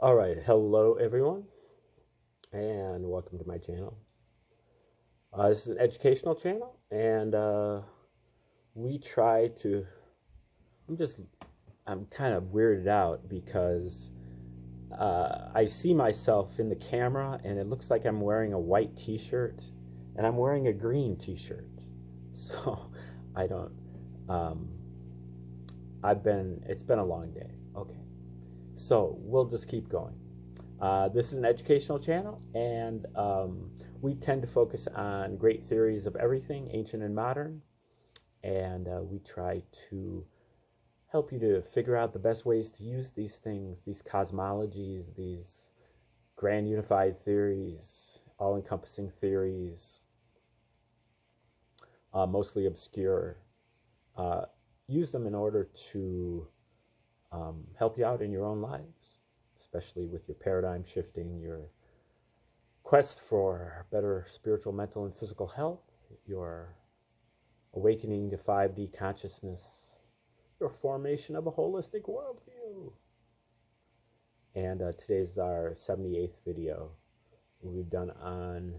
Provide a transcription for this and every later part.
All right, hello everyone, and welcome to my channel. This is an educational channel, and we try to. I'm just, I'm kind of weirded out because I see myself in the camera, and it looks like I'm wearing a white T-shirt, and I'm wearing a green T-shirt. So I don't. Um, It's been a long day. Okay, so we'll just keep going. This is an educational channel, and we tend to focus on great theories of everything, ancient and modern, and we try to help you to figure out the best ways to use these things, these cosmologies, these grand unified theories, all encompassing theories, mostly obscure. Uh, Use them in order to help you out in your own lives, especially with your paradigm shifting, your quest for better spiritual, mental, and physical health, your awakening to 5D consciousness, your formation of a holistic worldview. And today's our 78th video we've done on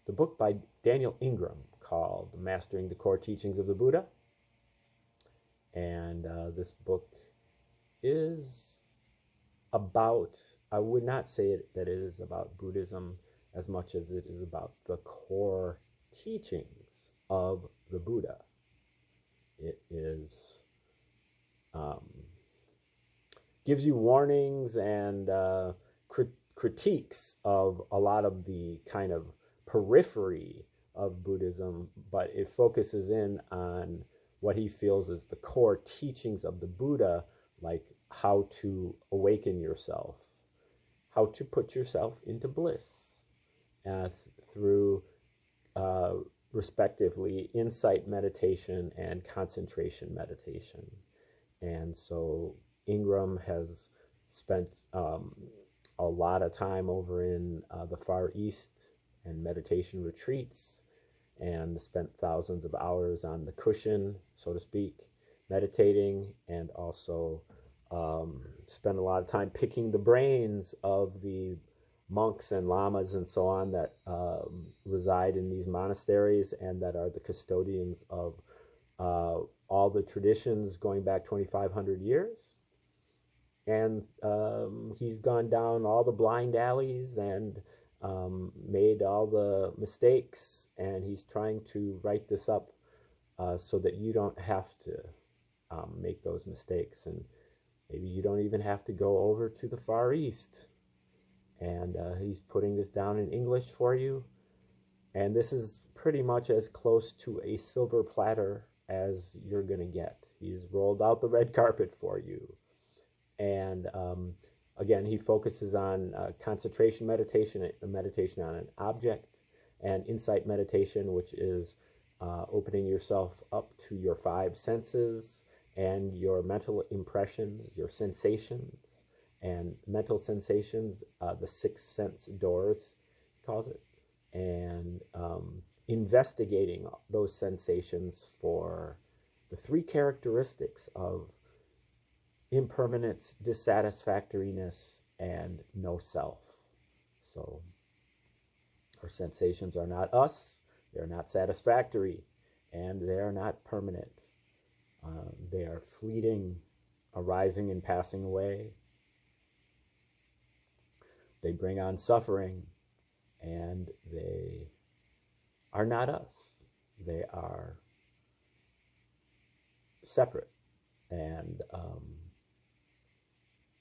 the book by Daniel Ingram called Mastering the Core Teachings of the Buddha. And this book is about, I would not say that it is about Buddhism as much as it is about the core teachings of the Buddha. It is um, gives you warnings and critiques of a lot of the kind of periphery of Buddhism, but it focuses in on what he feels is the core teachings of the Buddha, like how to awaken yourself, how to put yourself into bliss through uh, respectively insight meditation and concentration meditation. And so Ingram has spent a lot of time over in the Far East and meditation retreats, and spent thousands of hours on the cushion, so to speak, meditating, and also spent a lot of time picking the brains of the monks and lamas and so on that reside in these monasteries and that are the custodians of all the traditions going back 2,500 years. And he's gone down all the blind alleys and made all the mistakes, and he's trying to write this up so that you don't have to make those mistakes, and maybe you don't even have to go over to the Far East. And he's putting this down in English for you, and this is pretty much as close to a silver platter as you're going to get. He's rolled out the red carpet for you. And again, he focuses on concentration meditation, meditation on an object, and insight meditation, which is opening yourself up to your five senses and your mental impressions, your sensations, and mental sensations, the sixth sense doors, he calls it, and investigating those sensations for the three characteristics of impermanence, dissatisfactoriness, and no self. So our sensations are not us, they're not satisfactory, and they are not permanent. They are fleeting, arising and passing away. They bring on suffering, and they are not us. They are separate. And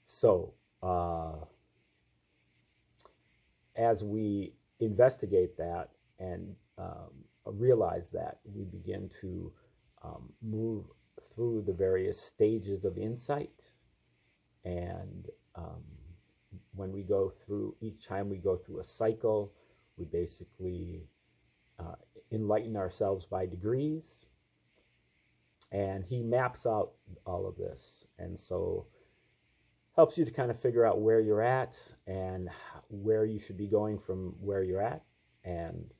so, as we investigate that and realize that, we begin to move through the various stages of insight. And when we go through, each time we go through a cycle, we basically enlighten ourselves by degrees. And he maps out all of this. And so helps you to kind of figure out where you're at and where you should be going from where you're at. And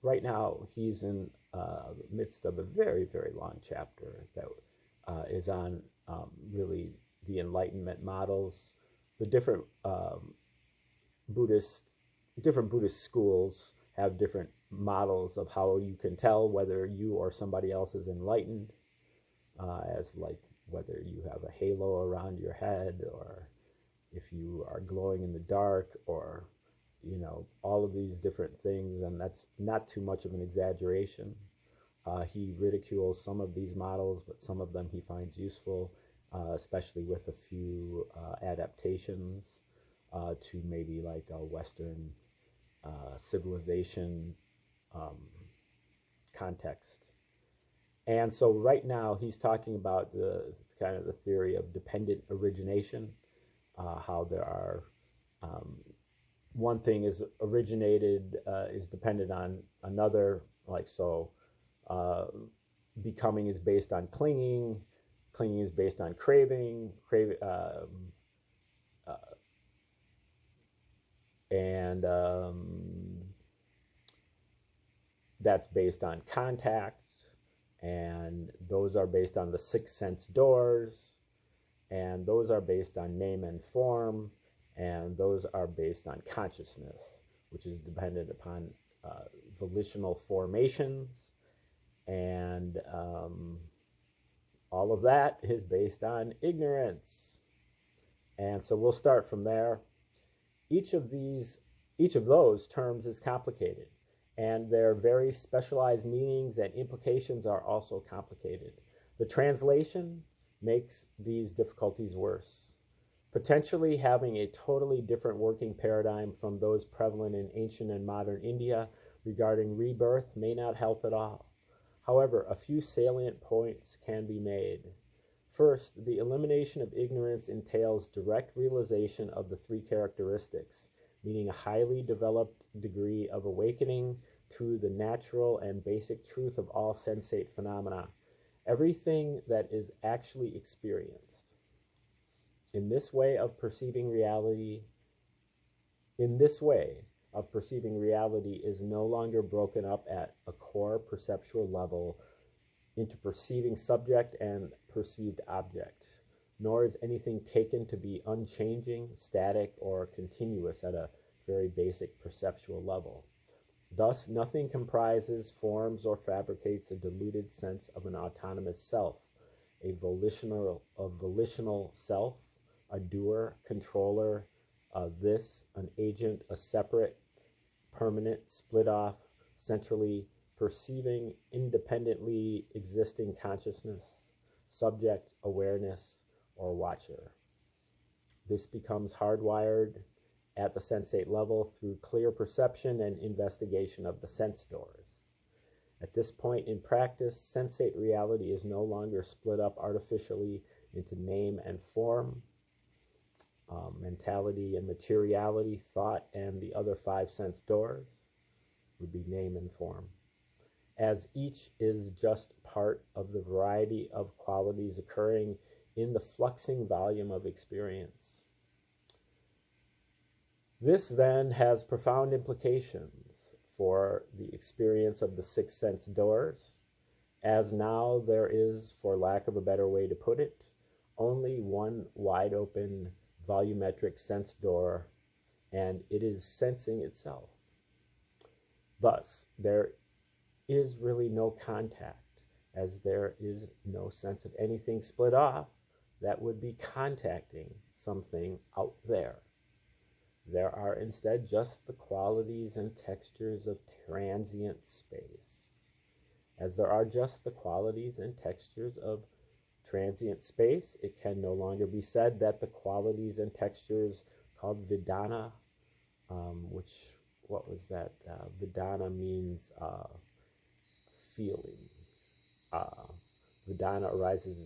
right now, he's in the midst of a very, very long chapter that is on really the Enlightenment models the Buddhist different Buddhist schools have different models of how you can tell whether you or somebody else is enlightened, as like whether you have a halo around your head, or if you are glowing in the dark, or all of these different things, and that's not too much of an exaggeration. He ridicules some of these models, but some of them he finds useful, especially with a few adaptations to maybe like a Western civilization um, context. And so right now he's talking about the kind of the theory of dependent origination, how there are one thing is originated is dependent on another, like so becoming is based on clinging, clinging is based on craving, uh, and that's based on contact, and those are based on the six sense doors, and those are based on name and form, and those are based on consciousness, which is dependent upon volitional formations, and all of that is based on ignorance. And so we'll start from there. Each of those terms is complicated, and their very specialized meanings and implications are also complicated. The translation makes these difficulties worse. Potentially having a totally different working paradigm from those prevalent in ancient and modern India regarding rebirth may not help at all. However, a few salient points can be made. First, the elimination of ignorance entails direct realization of the three characteristics, meaning a highly developed degree of awakening to the natural and basic truth of all sensate phenomena, everything that is actually experienced. In this way of perceiving reality is no longer broken up at a core perceptual level into perceiving subject and perceived object, nor is anything taken to be unchanging, static, or continuous at a very basic perceptual level. Thus, nothing comprises, forms, or fabricates a diluted sense of an autonomous self, a volitional self, a doer, controller, this, an agent, a separate, permanent, split off, centrally perceiving, independently existing consciousness, subject, awareness, or watcher. This becomes hardwired at the sensate level through clear perception and investigation of the sense doors. At this point in practice, sensate reality is no longer split up artificially into name and form, mentality and materiality, thought, and the other five sense doors would be name and form, as each is just part of the variety of qualities occurring in the fluxing volume of experience. This then has profound implications for the experience of the six sense doors, as now there is, for lack of a better way to put it, only one wide open volumetric sense door, and it is sensing itself. Thus, there is really no contact, as there is no sense of anything split off that would be contacting something out there. There are instead just the qualities and textures of transient space. As there are just the qualities and textures of transient space, it can no longer be said that the qualities and textures called Vedana, what was that? Vedana means feeling. Vedana arises,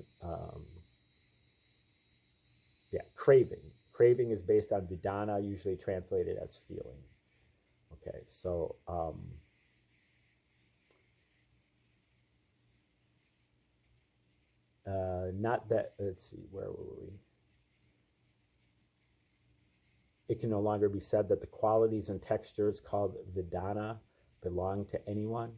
craving. Craving is based on Vedana, usually translated as feeling. Okay, so not that, let's see, where were we? It can no longer be said that the qualities and textures called Vedana belong to anyone.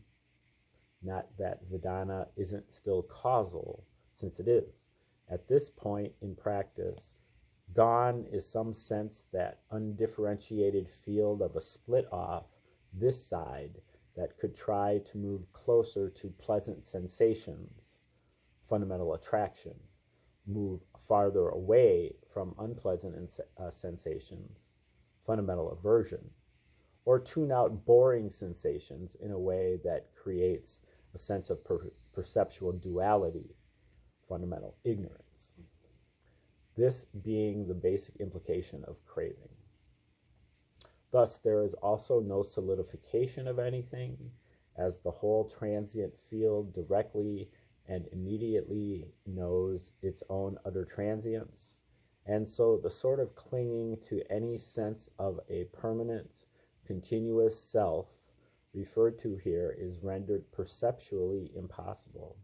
Not that Vedana isn't still causal, since it is. At this point in practice, Gone is some sense that undifferentiated field of a split off, this side, that could try to move closer to pleasant sensations, fundamental attraction, move farther away from unpleasant sensations, fundamental aversion, or tune out boring sensations in a way that creates a sense of perceptual duality, fundamental ignorance. This being the basic implication of craving. Thus, there is also no solidification of anything, as the whole transient field directly and immediately knows its own utter transience, and so the sort of clinging to any sense of a permanent, continuous self referred to here is rendered perceptually impossible.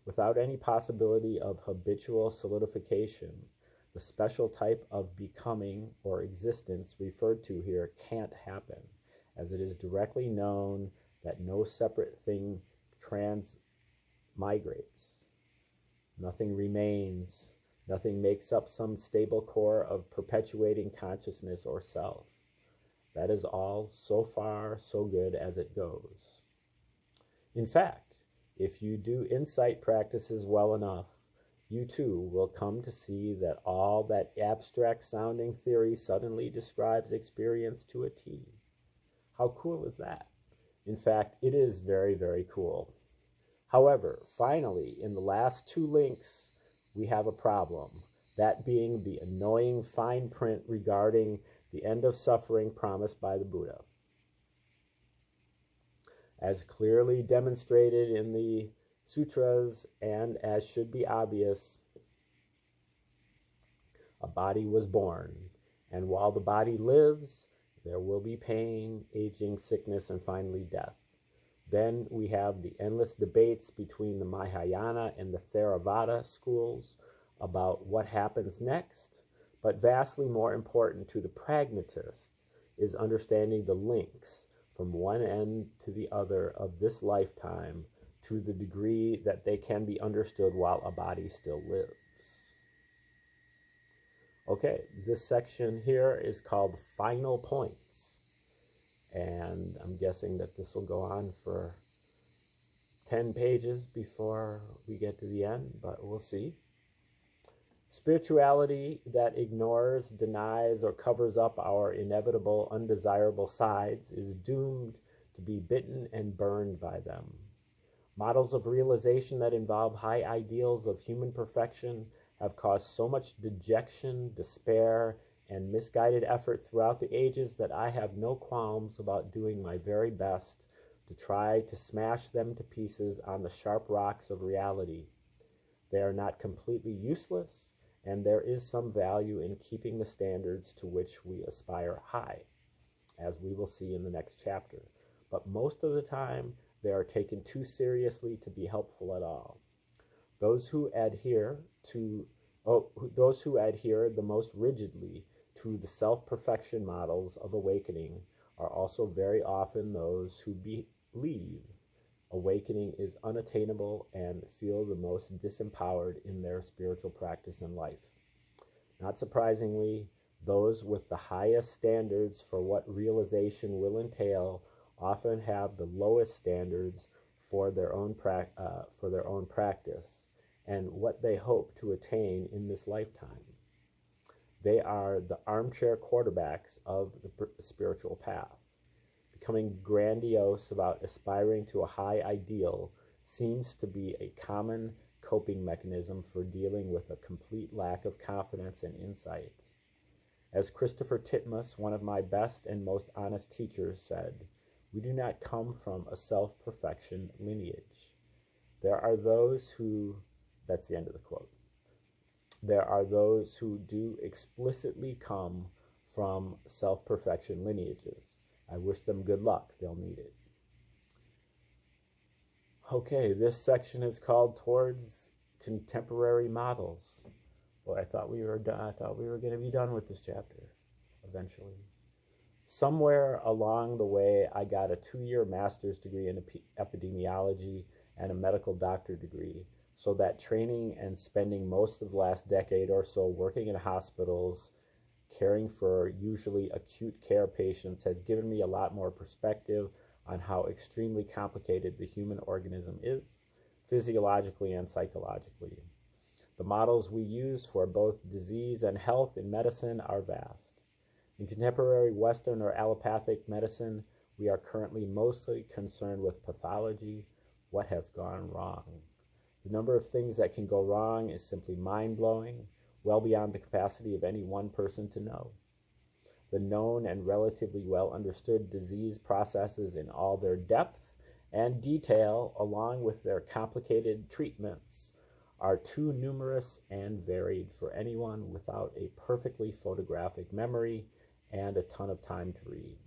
Without any possibility of habitual solidification, the special type of becoming or existence referred to here can't happen, as it is directly known that no separate thing transmigrates. Nothing remains, nothing makes up some stable core of perpetuating consciousness or self. That is all so far so good as it goes. In fact, if you do insight practices well enough, you too will come to see that all that abstract sounding theory suddenly describes experience to a T. How cool is that? In fact, it is very, very cool. However, finally, in the last two links, we have a problem, that being the annoying fine print regarding the end of suffering promised by the Buddha. As clearly demonstrated in the sutras and as should be obvious, a body was born, and while the body lives, there will be pain, aging, sickness, and finally death. Then we have the endless debates between the Mahayana and the Theravada schools about what happens next, but vastly more important to the pragmatist is understanding the links from one end to the other of this lifetime to the degree that they can be understood while a body still lives. Okay, this section here is called Final Points, and I'm guessing that this will go on for 10 pages before we get to the end, but we'll see. Spirituality that ignores, denies, or covers up our inevitable, undesirable sides is doomed to be bitten and burned by them. Models of realization that involve high ideals of human perfection have caused so much dejection, despair, and misguided effort throughout the ages that I have no qualms about doing my very best to try to smash them to pieces on the sharp rocks of reality. They are not completely useless, and there is some value in keeping the standards to which we aspire high, as we will see in the next chapter. But most of the time, they are taken too seriously to be helpful at all. Those who adhere the most rigidly to the self-perfection models of awakening are also very often those who believe awakening is unattainable and feel the most disempowered in their spiritual practice and life. Not surprisingly, those with the highest standards for what realization will entail often have the lowest standards for their own practice and what they hope to attain in this lifetime. They are the armchair quarterbacks of the spiritual path. Becoming grandiose about aspiring to a high ideal seems to be a common coping mechanism for dealing with a complete lack of confidence and insight. As Christopher Titmuss, one of my best and most honest teachers, said, we do not come from a self-perfection lineage. There are those who, that's the end of the quote, there are those who do explicitly come from self-perfection lineages. I wish them good luck. They'll need it. Okay, this section is called Towards Contemporary Models. Well, I thought we were done. I thought we were going to be done with this chapter eventually. Somewhere along the way, I got a 2-year master's degree in epidemiology and a medical doctor degree. So that training and spending most of the last decade or so working in hospitals, caring for usually acute care patients, has given me a lot more perspective on how extremely complicated the human organism is, physiologically and psychologically. The models we use for both disease and health in medicine are vast. In contemporary Western or allopathic medicine, we are currently mostly concerned with pathology, what has gone wrong. The number of things that can go wrong is simply mind-blowing, well beyond the capacity of any one person to know. The known and relatively well understood disease processes in all their depth and detail, along with their complicated treatments, are too numerous and varied for anyone without a perfectly photographic memory and a ton of time to read.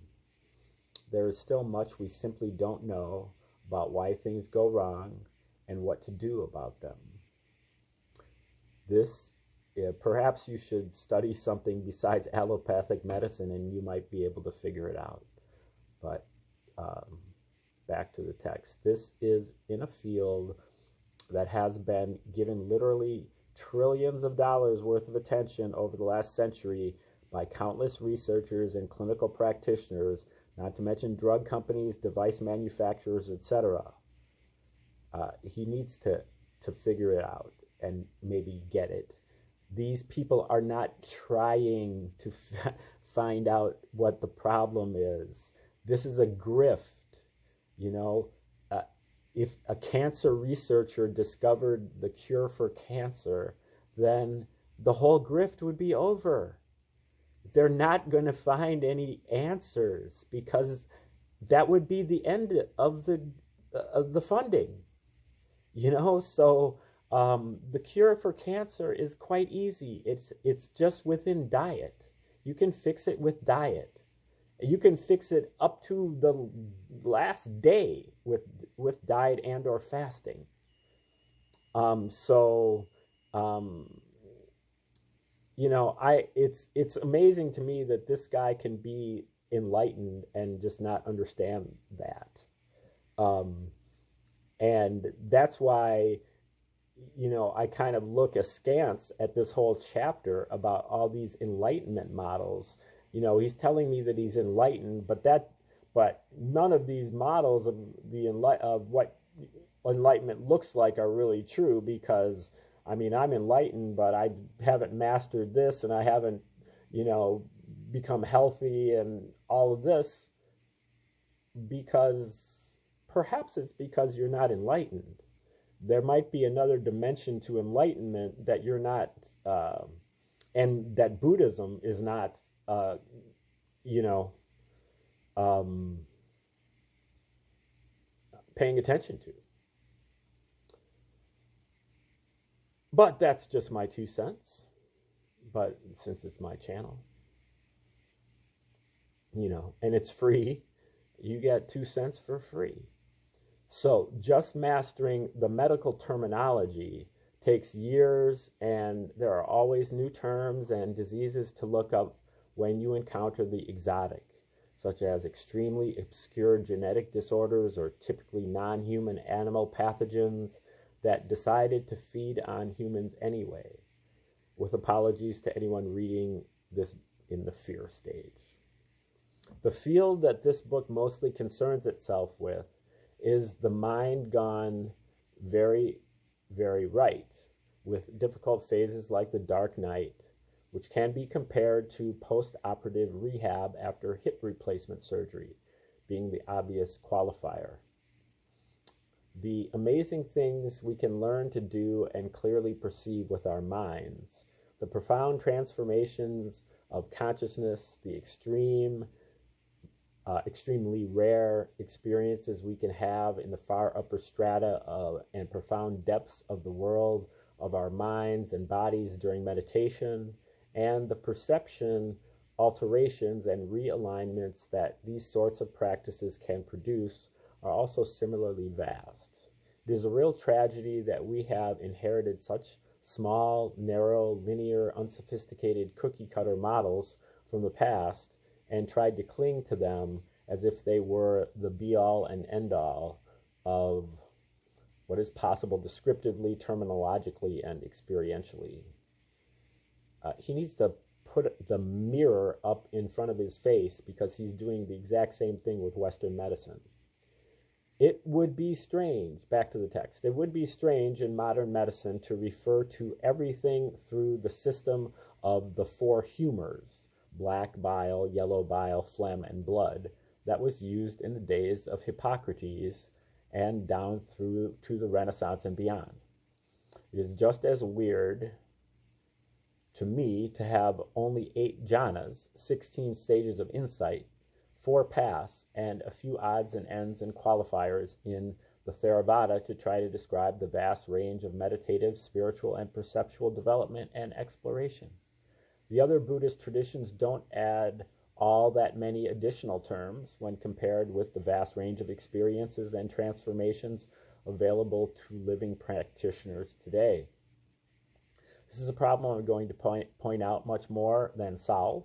There is still much we simply don't know about why things go wrong and what to do about them. Perhaps you should study something besides allopathic medicine and you might be able to figure it out. But back to the text. This is in a field that has been given literally trillions of dollars worth of attention over the last century by countless researchers and clinical practitioners, not to mention drug companies, device manufacturers, etc. He needs to figure it out and maybe get it. These people are not trying to find out what the problem is. This is a grift, you know. If a cancer researcher discovered the cure for cancer, then the whole grift would be over. They're not going to find any answers because that would be the end of the funding, you know. So the cure for cancer is quite easy. It's just within diet. You can fix it with diet. You can fix it up to the last day with diet and or fasting. You know, it's amazing to me that this guy can be enlightened and just not understand that. And that's why, you know, I kind of look askance at this whole chapter about all these enlightenment models. You know, he's telling me that he's enlightened, but none of these models of what enlightenment looks like are really true, because I mean, I'm enlightened, but I haven't mastered this, and I haven't, you know, become healthy and all of this, because perhaps it's because you're not enlightened. There might be another dimension to enlightenment that you're not, and that Buddhism is not, you know, paying attention to. But that's just my 2 cents. But since it's my channel, you know, and it's free, you get 2 cents for free. So just mastering the medical terminology takes years, and there are always new terms and diseases to look up when you encounter the exotic, such as extremely obscure genetic disorders or typically non-human animal pathogens that decided to feed on humans anyway, with apologies to anyone reading this in the fear stage. The field that this book mostly concerns itself with is the mind gone very, very right, with difficult phases like the dark night, which can be compared to post-operative rehab after hip replacement surgery, being the obvious qualifier. The amazing things we can learn to do and clearly perceive with our minds, the profound transformations of consciousness, the extremely rare experiences we can have in the far upper strata and profound depths of the world of our minds and bodies during meditation, and the perception alterations and realignments that these sorts of practices can produce are also similarly vast. It is a real tragedy that we have inherited such small, narrow, linear, unsophisticated cookie-cutter models from the past and tried to cling to them as if they were the be-all and end-all of what is possible descriptively, terminologically, and experientially. He needs to put the mirror up in front of his face because he's doing the exact same thing with Western medicine. It would be strange, back to the text, it would be strange in modern medicine to refer to everything through the system of the four humors, black bile, yellow bile, phlegm, and blood, that was used in the days of Hippocrates and down through to the Renaissance and beyond. It is just as weird to me to have only 8 jhanas, 16 stages of insight, 4 paths, and a few odds and ends and qualifiers in the Theravada to try to describe the vast range of meditative, spiritual, and perceptual development and exploration. The other Buddhist traditions don't add all that many additional terms when compared with the vast range of experiences and transformations available to living practitioners today. This is a problem I'm going to point out much more than solve,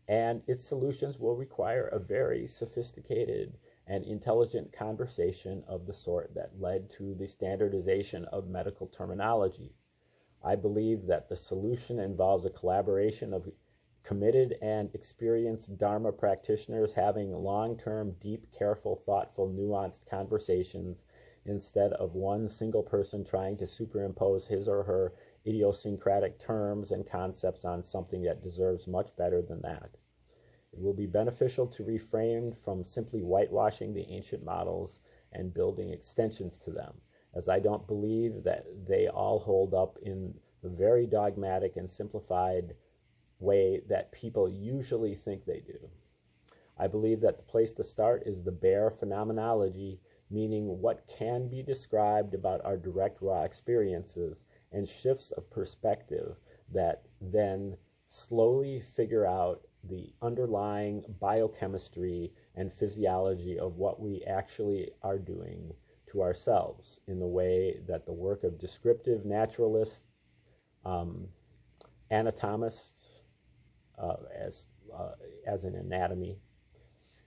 and its solutions will require a very sophisticated and intelligent conversation of the sort that led to the standardization of medical terminology. I believe that the solution involves a collaboration of committed and experienced Dharma practitioners having long-term, deep, careful, thoughtful, nuanced conversations instead of one single person trying to superimpose his or her idiosyncratic terms and concepts on something that deserves much better than that. It will be beneficial to refrain from simply whitewashing the ancient models and building extensions to them, as I don't believe that they all hold up in the very dogmatic and simplified way that people usually think they do. I believe that the place to start is the bare phenomenology, meaning what can be described about our direct raw experiences, and shifts of perspective that then slowly figure out the underlying biochemistry and physiology of what we actually are doing to ourselves in the way that the work of descriptive naturalists, anatomists, as in anatomy,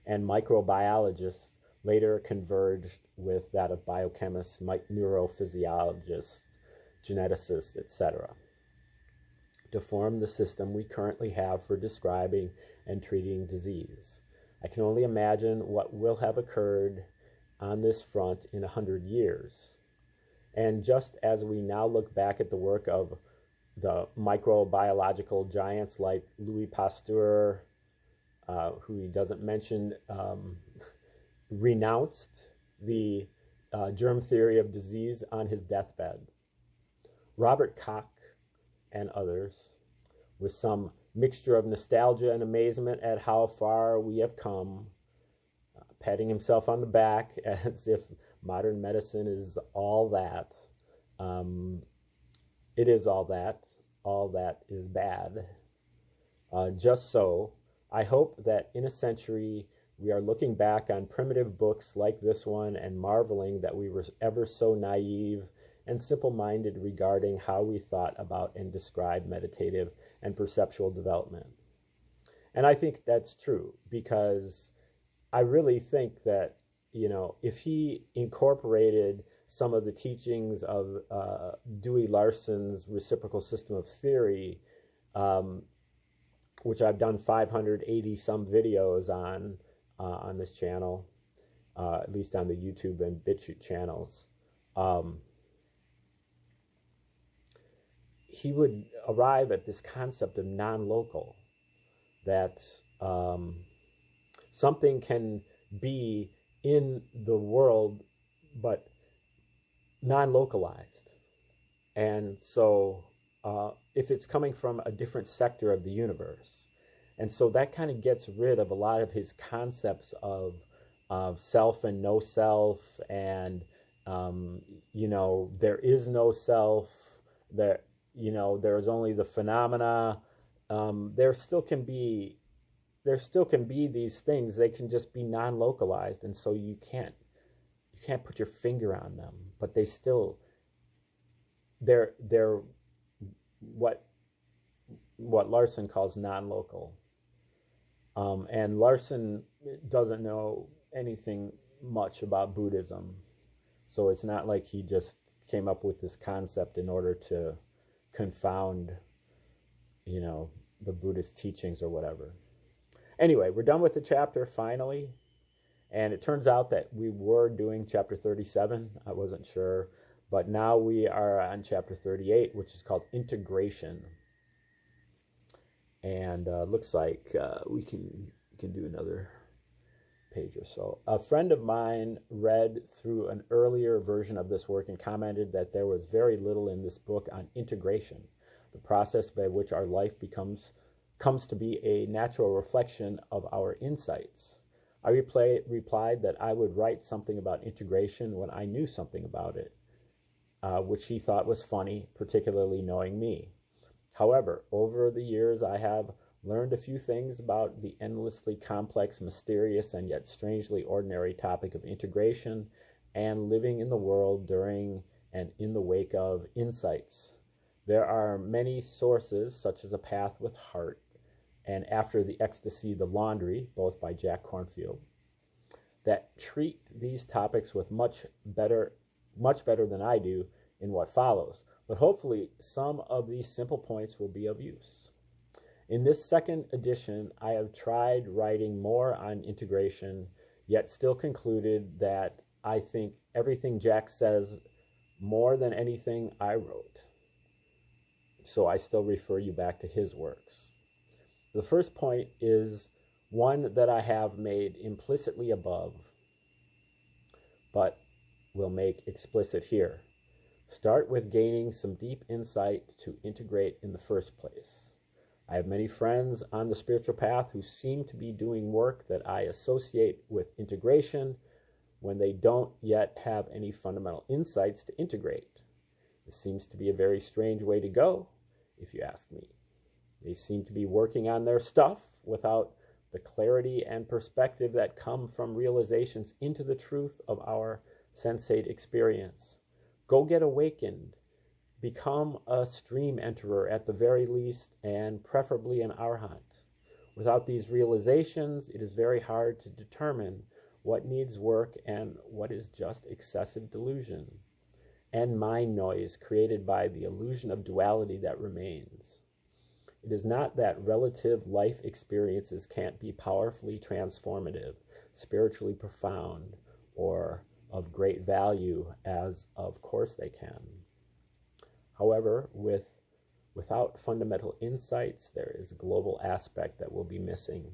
and microbiologists later converged with that of biochemists, neurophysiologists, geneticists, etc., to form the system we currently have for describing and treating disease. I can only imagine what will have occurred on this front in 100 years. And just as we now look back at the work of the microbiological giants like Louis Pasteur, who he doesn't mention, renounced the germ theory of disease on his deathbed. Robert Koch and others, with some mixture of nostalgia and amazement at how far we have come, patting himself on the back as if modern medicine is all that. It is all that is bad. Just so, I hope that in a century we are looking back on primitive books like this one and marveling that we were ever so naive and simple-minded regarding how we thought about and described meditative and perceptual development. And I think that's true, because I really think that, if he incorporated some of the teachings of Dewey Larson's reciprocal system of theory, which I've done 580 some videos on this channel, at least on the YouTube and BitChute channels, he would arrive at this concept of non-local, that something can be in the world but non-localized. And so if it's coming from a different sector of the universe, and so that kind of gets rid of a lot of his concepts of self and no self, and there is no self, there's only the phenomena. There still can be these things. They can just be non-localized, and so you can't put your finger on them, but they're what Larson calls non-local. And Larson doesn't know anything much about Buddhism, So it's not like he just came up with this concept in order to confound, the Buddhist teachings or whatever. Anyway, we're done with the chapter finally. And it turns out that we were doing chapter 37. I wasn't sure. But now we are on chapter 38, which is called Integration. And looks like we can do another page or so. A friend of mine read through an earlier version of this work and commented that there was very little in this book on integration, the process by which our life comes to be a natural reflection of our insights. I replied that I would write something about integration when I knew something about it, which he thought was funny, particularly knowing me. However, over the years, I have learned a few things about the endlessly complex, mysterious, and yet strangely ordinary topic of integration and living in the world during and in the wake of insights. There are many sources, such as A Path with Heart and After the Ecstasy, the Laundry, both by Jack Kornfield, that treat these topics with much better than I do in what follows. But hopefully some of these simple points will be of use. In this second edition, I have tried writing more on integration, yet still concluded that I think everything Jack says more than anything I wrote. So I still refer you back to his works. The first point is one that I have made implicitly above, but will make explicit here. Start with gaining some deep insight to integrate in the first place. I have many friends on the spiritual path who seem to be doing work that I associate with integration when they don't yet have any fundamental insights to integrate. This seems to be a very strange way to go, if you ask me. They seem to be working on their stuff without the clarity and perspective that come from realizations into the truth of our sensate experience. Go get awakened. Become a stream enterer at the very least, and preferably an arhat. Without these realizations, it is very hard to determine what needs work and what is just excessive delusion and mind noise created by the illusion of duality that remains. It is not that relative life experiences can't be powerfully transformative, spiritually profound, or of great value, as of course they can. However, without fundamental insights, there is a global aspect that will be missing.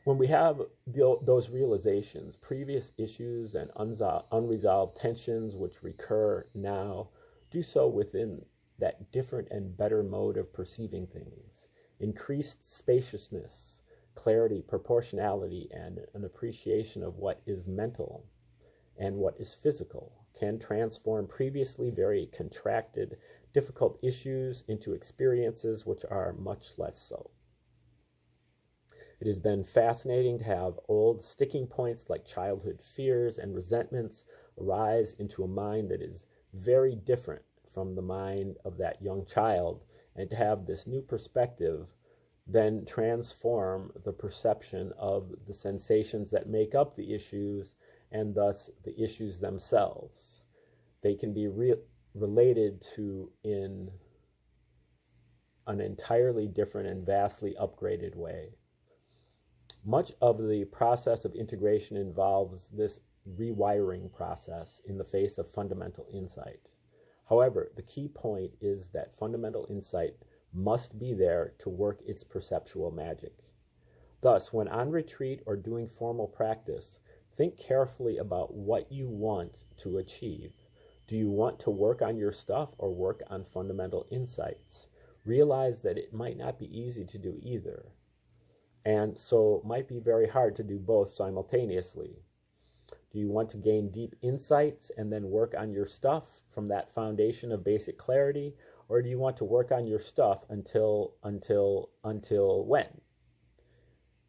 When we have those realizations, previous issues and unresolved tensions which recur now do so within that different and better mode of perceiving things. Increased spaciousness, clarity, proportionality, and an appreciation of what is mental and what is physical can transform previously very contracted, difficult issues into experiences which are much less so. It has been fascinating to have old sticking points like childhood fears and resentments arise into a mind that is very different from the mind of that young child, and to have this new perspective then transform the perception of the sensations that make up the issues and thus the issues themselves. They can be related to in an entirely different and vastly upgraded way. Much of the process of integration involves this rewiring process in the face of fundamental insight. However, the key point is that fundamental insight must be there to work its perceptual magic. Thus, when on retreat or doing formal practice, think carefully about what you want to achieve. Do you want to work on your stuff or work on fundamental insights? Realize that it might not be easy to do either, and so might be very hard to do both simultaneously. Do you want to gain deep insights and then work on your stuff from that foundation of basic clarity, or do you want to work on your stuff until when?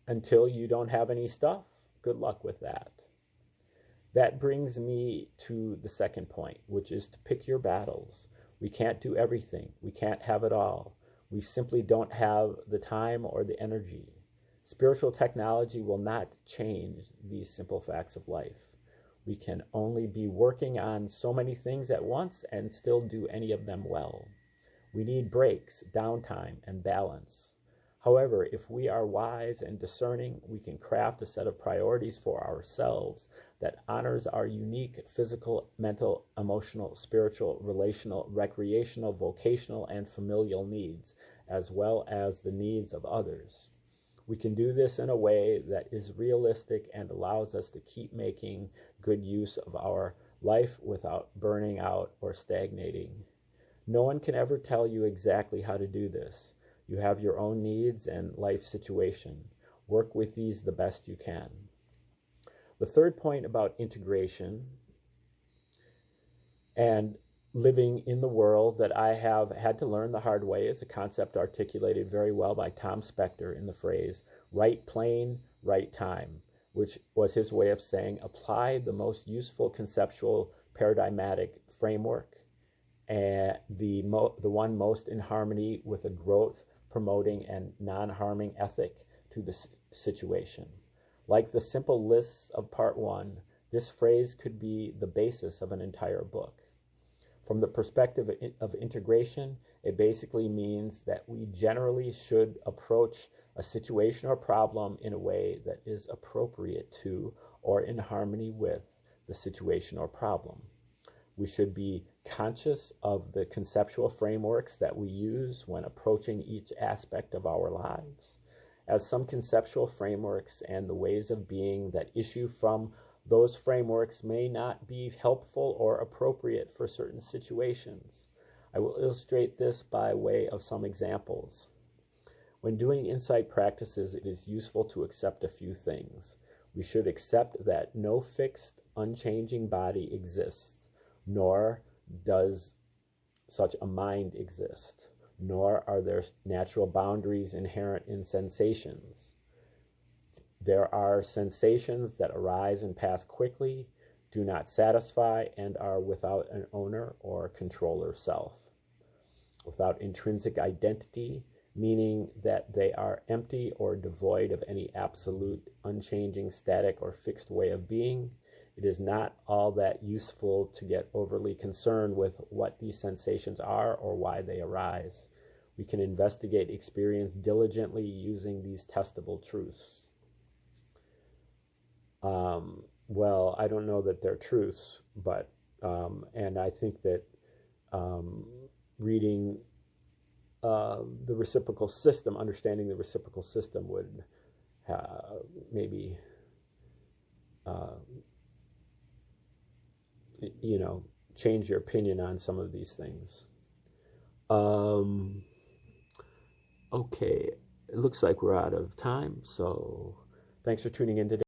Until you don't have any stuff? Good luck with that. That brings me to the second point, which is to pick your battles. We can't do everything. We can't have it all. We simply don't have the time or the energy. Spiritual technology will not change these simple facts of life. We can only be working on so many things at once and still do any of them well. We need breaks, downtime, and balance. However, if we are wise and discerning, we can craft a set of priorities for ourselves that honors our unique physical, mental, emotional, spiritual, relational, recreational, vocational, and familial needs, as well as the needs of others. We can do this in a way that is realistic and allows us to keep making good use of our life without burning out or stagnating. No one can ever tell you exactly how to do this. You have your own needs and life situation. Work with these the best you can. The third point about integration and living in the world that I have had to learn the hard way is a concept articulated very well by Tom Spector in the phrase, right plane, right time, which was his way of saying apply the most useful conceptual paradigmatic framework and the one most in harmony with a growth promoting and non-harming ethic to the situation. Like the simple lists of part one, this phrase could be the basis of an entire book. From the perspective of integration, it basically means that we generally should approach a situation or problem in a way that is appropriate to or in harmony with the situation or problem. We should be conscious of the conceptual frameworks that we use when approaching each aspect of our lives, as some conceptual frameworks and the ways of being that issue from those frameworks may not be helpful or appropriate for certain situations. I will illustrate this by way of some examples. When doing insight practices, it is useful to accept a few things. We should accept that no fixed, unchanging body exists, nor does such a mind exist, nor are there natural boundaries inherent in sensations. There are sensations that arise and pass quickly, do not satisfy, and are without an owner or controller self. Without intrinsic identity, meaning that they are empty or devoid of any absolute, unchanging, static, or fixed way of being, it is not all that useful to get overly concerned with what these sensations are or why they arise. We can investigate experience diligently using these testable truths. Well, I don't know that they're truths, but, and I think that reading the reciprocal system, understanding the reciprocal system would maybe, change your opinion on some of these things. Okay, it looks like we're out of time, so thanks for tuning in today.